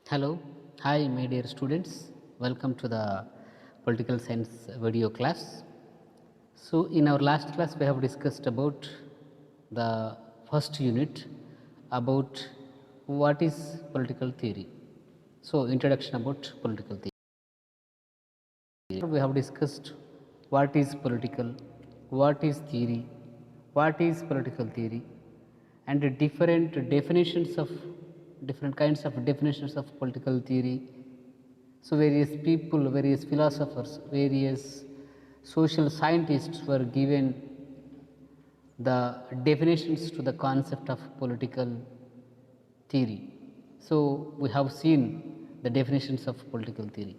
Hello, hi, my dear students. Welcome to the political science video class. So, in our last class, we have discussed about the first unit about what is political theory. So, introduction about political theory. We have discussed what is political, what is theory, what is political theory, and the different definitions of different kinds of definitions of political theory. So, various people, various philosophers, various social scientists were given the definitions to the concept of political theory. So, we have seen the definitions of political theory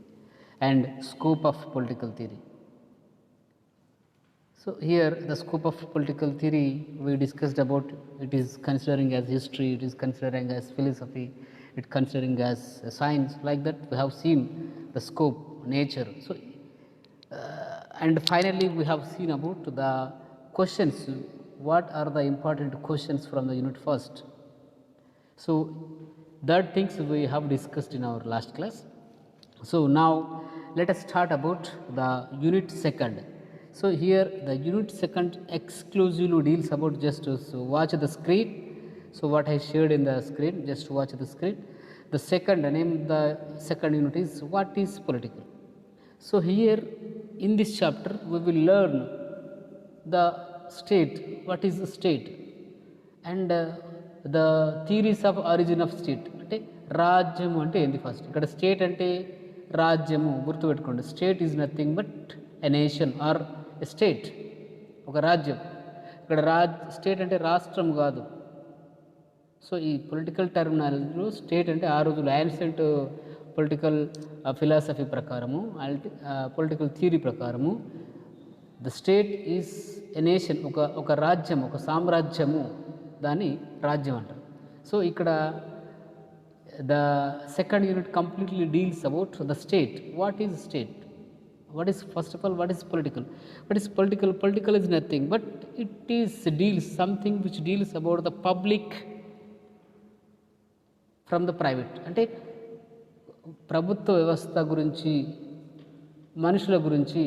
and scope of political theory. So, here the scope of political theory we discussed about, it is considering as history, it is considering as philosophy, it considering as science, like that we have seen the scope, nature. So, and finally we have seen about the questions, what are the important questions from the unit first. So, that things we have discussed in our last class. So, now let us start about the unit second. So, here the unit second exclusively deals about, just to watch the screen. So, what I shared in the screen, just watch the screen. The second name, the second unit is what is political. So, here in this chapter we will learn the state, what is the state, and the theories of origin of state. అంటే రాజ్యము అంటే ఏంది first, ఇక్కడ state అంటే రాజ్యము గుర్తుపెట్టుకోండి. State is nothing but a nation or a state, ఒక రాజ్యం. ఇక్కడ స్టేట్ అంటే రాష్ట్రం కాదు. సో ఈ పొలిటికల్ టర్మినాలజీలో స్టేట్ అంటే ఆ రోజులు యాన్సెంట్ పొలిటికల్ ఫిలాసఫీ ప్రకారము, పొలిటికల్ థియరీ ప్రకారము the state is a nation, ఒక రాజ్యం, ఒక సామ్రాజ్యము, దాన్ని రాజ్యం అంటారు. సో ఇక్కడ the second unit completely deals about the state. What is state? What is, first of all, what is political? What is political? Political is nothing but it is deals something which deals about the public from the private. అంటే ప్రభుత్వ వ్యవస్థ గురించి, మనుషుల గురించి,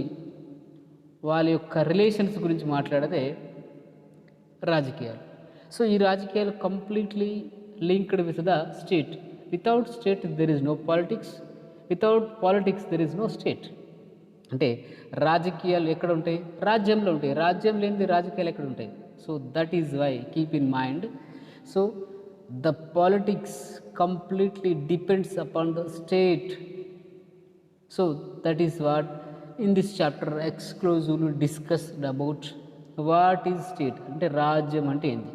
వాళ్ళ యొక్క relations గురించి మాట్లాడదే రాజకీయాలు. సో ఈ రాజకీయాలు completely linked with the state. Without state there is no politics, without politics there is no state. అంటే రాజకీయాలు ఎక్కడ ఉంటాయి? రాజ్యంలో ఉంటాయి. రాజ్యం లేనిది రాజకీయాలు ఎక్కడ ఉంటాయి? So that is why keep in mind. So the politics completely depends upon the state. So that is what in this chapter exclusively discussed about what is state. అంటే రాజ్యం అంటే ఏంది?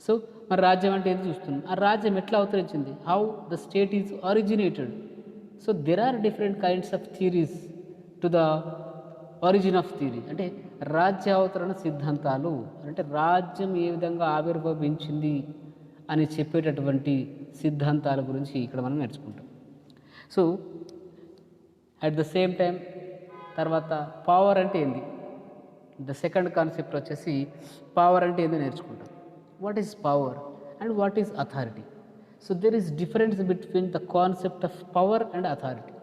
సో మరి రాజ్యం అంటే ఏంది చూస్తున్నాం. ఆ రాజ్యం ఎట్లా అవతరించింది? How the state is originated. So there are different kinds of theories to the origin of theory. అంటే రాజ్య అవతరణ సిద్ధాంతాలు, అంటే రాజ్యం ఏ విధంగా ఆవిర్భవించింది అని చెప్పేటటువంటి సిద్ధాంతాల గురించి ఇక్కడ మనం నేర్చుకుంటాం. So at the same time తర్వాత పవర్ అంటే ఏంది, ద సెకండ్ కాన్సెప్ట్ వచ్చేసి పవర్ అంటే ఏందో నేర్చుకుంటాం. What is power and what is authority? So there is difference between the concept of power and authority.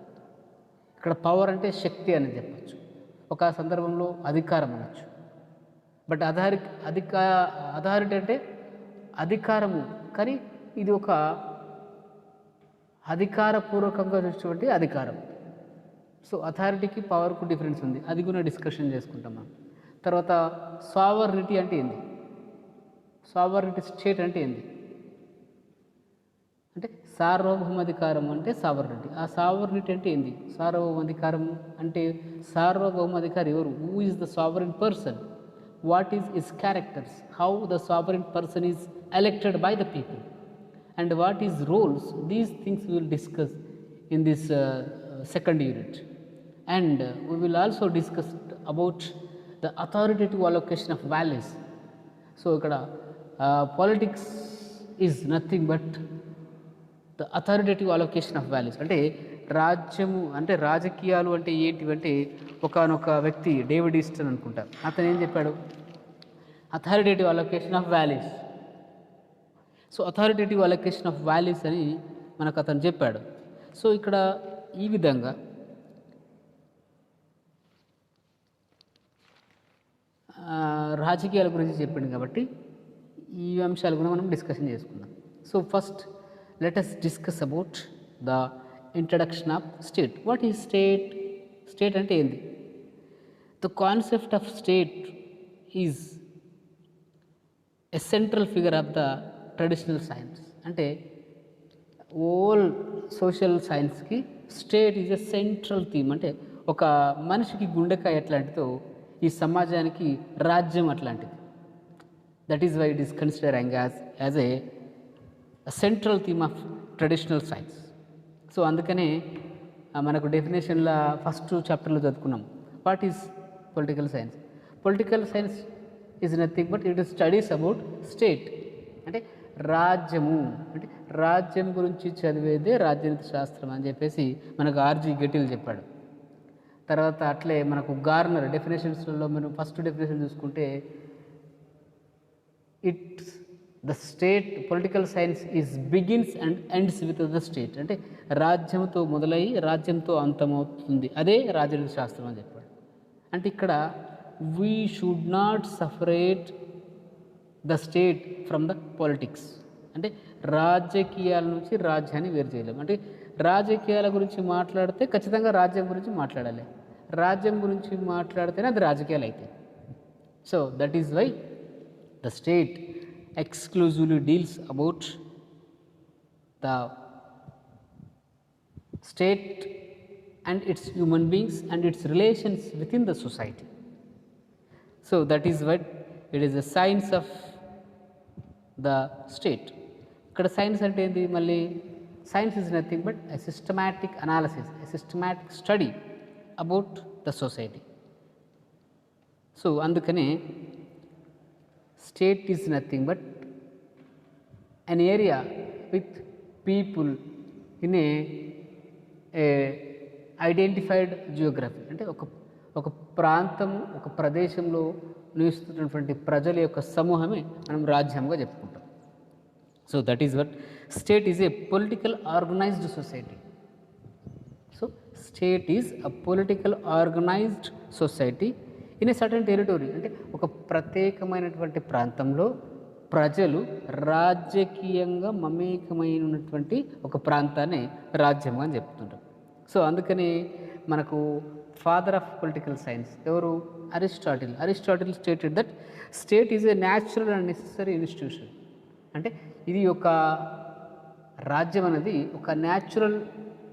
ఇక్కడ పవర్ అంటే శక్తి అని చెప్పచ్చు, ఒక సందర్భంలో అధికారం అనొచ్చు. బట్ అథారిటీ అంటే అధికారము, కానీ ఇది ఒక అధికారపూర్వకంగా చూసేటువంటి అధికారం. సో అథారిటీకి పవర్కు డిఫరెన్స్ ఉంది, అది కూడా డిస్కషన్ చేసుకుంటాం మనం. తర్వాత సావర్నిటీ అంటే ఏంది? సావర్నిటీ స్టేట్ అంటే ఏంది? అంటే సార్వభౌమాధికారం అంటే సావర్నిటీ. ఆ సావర్నిటీ అంటే ఏంది? సార్వభౌమాధికారం అంటే సార్వభౌమాధికారి ఎవరు? Who is the sovereign person? What is his characters? How the sovereign person is elected by the people? And what is roles? These things we will discuss in this second unit. And we will also discuss about the authoritative allocation of values. So ikkada politics is nothing but the authoritative allocation of values. అంటే రాజ్యము అంటే రాజకీయాలు అంటే ఏంటివంటే, ఒకనొక వ్యక్తి David Easton అనుకుంటా, అతను ఏం చెప్పాడు? Authoritative allocation of values. So authoritative allocation of values అని మనకు అతను చెప్పాడు. సో ఇక్కడ ఈ విధంగా రాజకీయాల గురించి చెప్పింది కాబట్టి ఈ అంశాలు కూడా మనం డిస్కషన్ చేసుకుందాం. So first let us discuss about the introduction of state. What is state? State అంటే ఏంది? The concept of state is a central figure of the traditional science. అంటే ఓల్ సోషల్ సైన్స్కి state is a central theme. అంటే ఒక మనిషికి గుండెకాయ ఎట్లాంటిదో ఈ సమాజానికి రాజ్యం అట్లాంటిది. That is why it is considering as a central theme of traditional science. So అందుకనే మనకు డెఫినేషన్ల ఫస్ట్ చాప్టర్లో చదువుకున్నాం. What is political science? Political science is nothing but it is studies about state. అంటే రాజ్యము, అంటే రాజ్యం గురించి చదివేదే రాజ్యనీతి శాస్త్రం అని చెప్పేసి మనకు ఆర్జీ గెటిల్ చెప్పాడు. తర్వాత అట్లే మనకు గార్నర్ డెఫినేషన్స్లో మనం ఫస్ట్ డెఫినేషన్ చూసుకుంటే it's the state political science is begins and ends with the state. అంటే రాజ్యంతో మొదలయ్యి రాజ్యంతో అంతమవుతుంది, అదే రాజనీతి శాస్త్రం అని చెప్పాడు. అంటే ఇక్కడ we should not separate the state from the politics. అంటే రాజకీయాల నుంచి రాజ్యాన్ని వేరు చేయలేము. అంటే రాజకీయాల గురించి మాట్లాడితే ఖచ్చితంగా రాజ్యం గురించి మాట్లాడాలి, రాజ్యం గురించి మాట్లాడితేనే అది రాజకీయాలు అవుతాయి. So that is why the state exclusively deals about the state and its human beings and its relations within the society. So that is what it is, a science of the state. ikkada science ante endi malli science is nothing but a systematic analysis, a systematic study about the society. So andukane state is nothing but an area with people in a identified Geography. అంటే ఒక ప్రాంతం, ఒక ప్రదేశంలో నివసిస్తున్నటువంటి ప్రజల యొక్క సమూహమే మనం రాజ్యంగా చెప్పుకుంటాం. So that is what state is A political organised society. So state is a political organised society in a certain territory. అంటే ఒక ప్రత్యేకమైనటువంటి ప్రాంతంలో ప్రజలు రాజకీయంగా మమేకమైనటువంటి ఒక ప్రాంతాన్ని రాజ్యంగా అని చెప్తుంటారు. సో అందుకని మనకు ఫాదర్ ఆఫ్ పొలిటికల్ సైన్స్ ఎవరు? Aristotle. Aristotle stated that state is a natural and necessary institution. అంటే ఇది ఒక రాజ్యం అనేది ఒక న్యాచురల్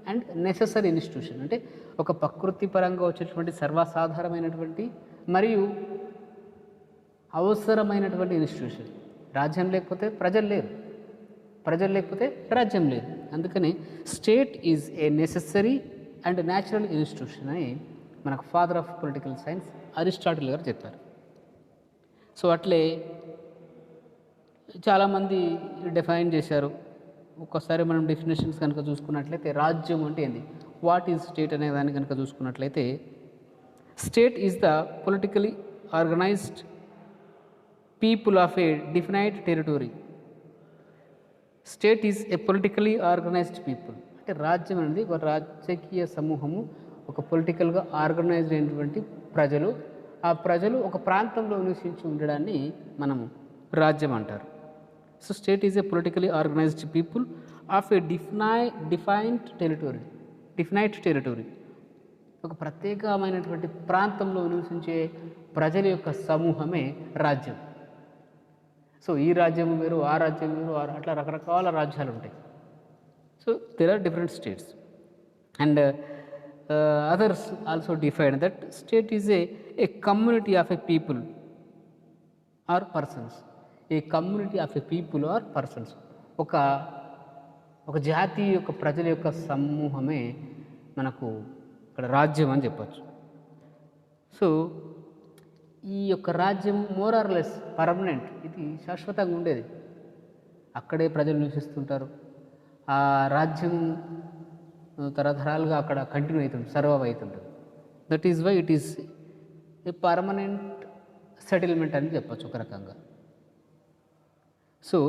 అండ్ నెసెసరీ ఇన్స్టిట్యూషన్. అంటే ఒక ప్రకృతి పరంగా వచ్చేటువంటి సర్వసాధారణమైనటువంటి మరియు అవసరమైనటువంటి ఇన్స్టిట్యూషన్. రాజ్యం లేకపోతే ప్రజలు లేరు, ప్రజలు లేకపోతే రాజ్యం లేదు. అందుకని state is A necessary and natural institution అని మనకు father of political science Aristotle గారు చెప్పారు. సో అట్లే చాలామంది డిఫైన్ చేశారు. ఒక్కసారి మనం డెఫినేషన్స్ కనుక చూసుకున్నట్లయితే రాజ్యం అంటే ఏంది, వాట్ ఈజ్ స్టేట్ అనే దాన్ని కనుక చూసుకున్నట్లయితే state is the politically organised people of a definite territory. State is A politically organised people. అంటే రాజ్యం అనేది ఒక రాజకీయ సమూహము, ఒక పొలిటికల్గా ఆర్గనైజ్డ్ అయినటువంటి ప్రజలు. ఆ ప్రజలు ఒక ప్రాంతంలో నివసించి ఉండడాన్ని మనము రాజ్యం అంటారు. So state is A politically organised people of A defined territory. ఒక ప్రత్యేకమైనటువంటి ప్రాంతంలో నివసించే ప్రజల యొక్క సమూహమే రాజ్యం. సో ఈ రాజ్యం వేరు, ఆ రాజ్యం వేరు, అట్లా రకరకాల రాజ్యాలు ఉంటాయి. So there are different states and others also define that state is a community of a people or persons. A community of a people or persons. ఒక జాతి యొక్క ప్రజల యొక్క సమూహమే మనకు ఇక్కడ రాజ్యం అని చెప్పచ్చు. సో ఈ యొక్క రాజ్యం మోర్ ఆర్ లెస్ పర్మనెంట్, ఇది శాశ్వతంగా ఉండేది. అక్కడే ప్రజలు నివసిస్తుంటారు. ఆ రాజ్యం తరతరాలుగా అక్కడ కంటిన్యూ అవుతుంది, సర్వైవ్ అవుతుంటుంది. That is why it is a permanent settlement అని చెప్పచ్చు ఒక రకంగా. సో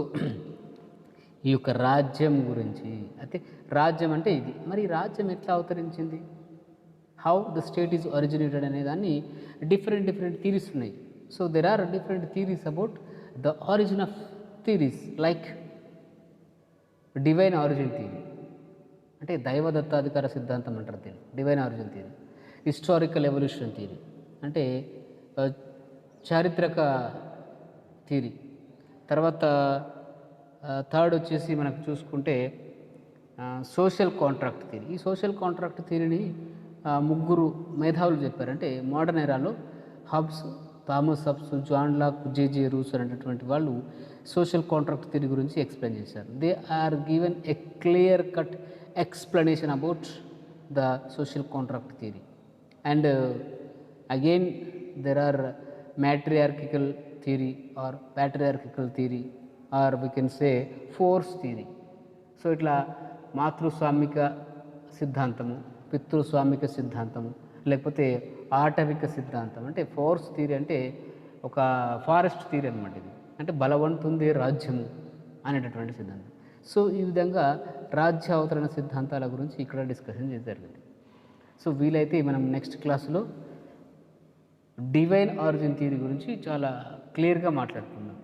ఈ యొక్క రాజ్యం గురించి. అయితే రాజ్యం అంటే ఇది. మరి రాజ్యం ఎట్లా అవతరించింది, how the state is originated అనే దాన్ని డిఫరెంట్ థీరీస్ ఉన్నాయి. So there are different theories about the origin of theories like divine origin theory, అంటే దైవదత్తాధికార సిద్ధాంతం అంటారు దీన్ని, divine origin theory. Historical evolution theory అంటే చారిత్రక థియరీ. తర్వాత థర్డ్ వచ్చేసి మనకు చూసుకుంటే సోషల్ కాంట్రాక్ట్ థియరీ. ఈ సోషల్ కాంట్రాక్ట్ థియరీని ముగ్గురు మేధావులు చెప్పారు. అంటే మోడర్న్ ఎరాలో Hobbes, Thomas Hobbes, John Locke, J J Rousseau అనేటటువంటి వాళ్ళు సోషల్ కాంట్రాక్ట్ థియరీ గురించి ఎక్స్ప్లెయిన్ చేశారు. They are given a clear cut explanation about the social contract theory. And again there are matriarchal theory or patriarchal theory, or we can say force theory. So ఇట్లా మాతృస్వామిక సిద్ధాంతము, పితృస్వామిక సిద్ధాంతము, లేకపోతే ఆటవిక సిద్ధాంతం. అంటే force theory అంటే ఒక ఫారెస్ట్ థియరీ అనమాట ఇది. అంటే బలవంతుందే రాజ్యము అనేటటువంటి సిద్ధాంతం. సో ఈ విధంగా రాజ్య అవతరణ సిద్ధాంతాల గురించి ఇక్కడ డిస్కషన్ జరిగింది. సో వీలైతే మనం నెక్స్ట్ క్లాసులో డివైన్ ఆరిజిన్ థియరీ గురించి చాలా క్లియర్గా మాట్లాడుకుందాం,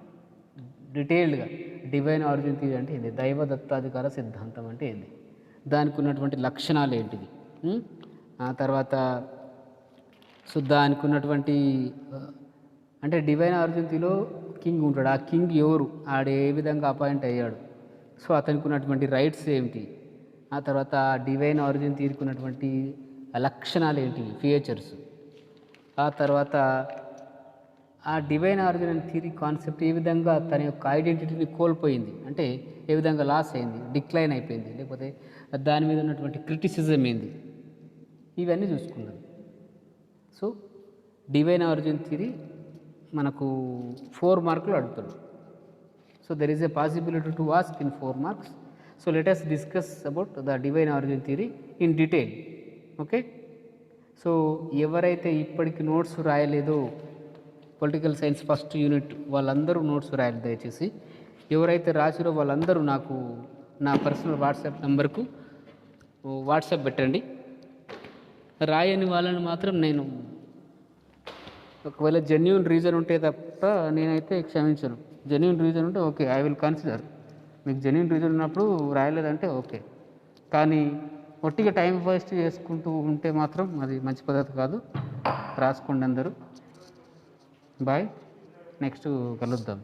డీటెయిల్డ్గా. డివైన్ ఆరిజిన్ థియరీ అంటే ఇది, దైవ దత్తాధికార సిద్ధాంతం అంటే ఇది, దానికి ఉన్నటువంటి లక్షణాలు ఏంటివి, ఆ తర్వాత సో దానికి ఉన్నటువంటి అంటే డివైన్ ఆరిజిన్ థియరీలో కింగ్ ఉంటాడు. ఆ కింగ్ ఎవరు, ఆడు ఏ విధంగా అపాయింట్ అయ్యాడు, సో అతనికి ఉన్నటువంటి రైట్స్ ఏమిటి, ఆ తర్వాత డివైన్ ఆరిజిన్ థియరీకి ఉన్నటువంటి లక్షణాలు ఏంటి, ఫీచర్స్, ఆ తర్వాత ఆ డివైన్ ఆరిజిన్ థియరీ కాన్సెప్ట్ ఏ విధంగా తన యొక్క ఐడెంటిటీని కోల్పోయింది, అంటే ఏ విధంగా లాస్ అయింది, డిక్లైన్ అయిపోయింది, లేకపోతే దాని మీద ఉన్నటువంటి క్రిటిసిజం ఏంది, ఇవన్నీ చూసుకుందాం. సో డివైన్ ఆరిజిన్ థియరీ మనకు 4 మార్కులు అడుగుతాడు. So there is a possibility to ask in 4 marks. So let us discuss about the divine origin theory in detail. Okay. So ఎవరైతే ఇప్పటికి నోట్స్ రాయలేదో పొలిటికల్ సైన్స్ ఫస్ట్ యూనిట్ వాళ్ళందరూ notes రాయాలి దయచేసి. ఎవరైతే రాసిరో వాళ్ళందరూ నాకు నా పర్సనల్ వాట్సాప్ నెంబర్కు వాట్సాప్ పెట్టండి. రాయని వాళ్ళని మాత్రం నేను, ఒకవేళ జెన్యూన్ రీజన్ ఉంటే తప్ప నేనైతే క్షమించను. జెన్యూన్ రీజన్ ఉంటే ఓకే, ఐ విల్ కన్సిడర్. మీకు జెన్యూన్ రీజన్ ఉన్నప్పుడు రాయలేదంటే ఓకే, కానీ ఒట్టిగా టైం వేస్ట్ చేసుకుంటూ ఉంటే మాత్రం అది మంచి పద్ధతి కాదు. రాసుకోండి అందరూ. బాయ్, నెక్స్ట్ కలుద్దాం.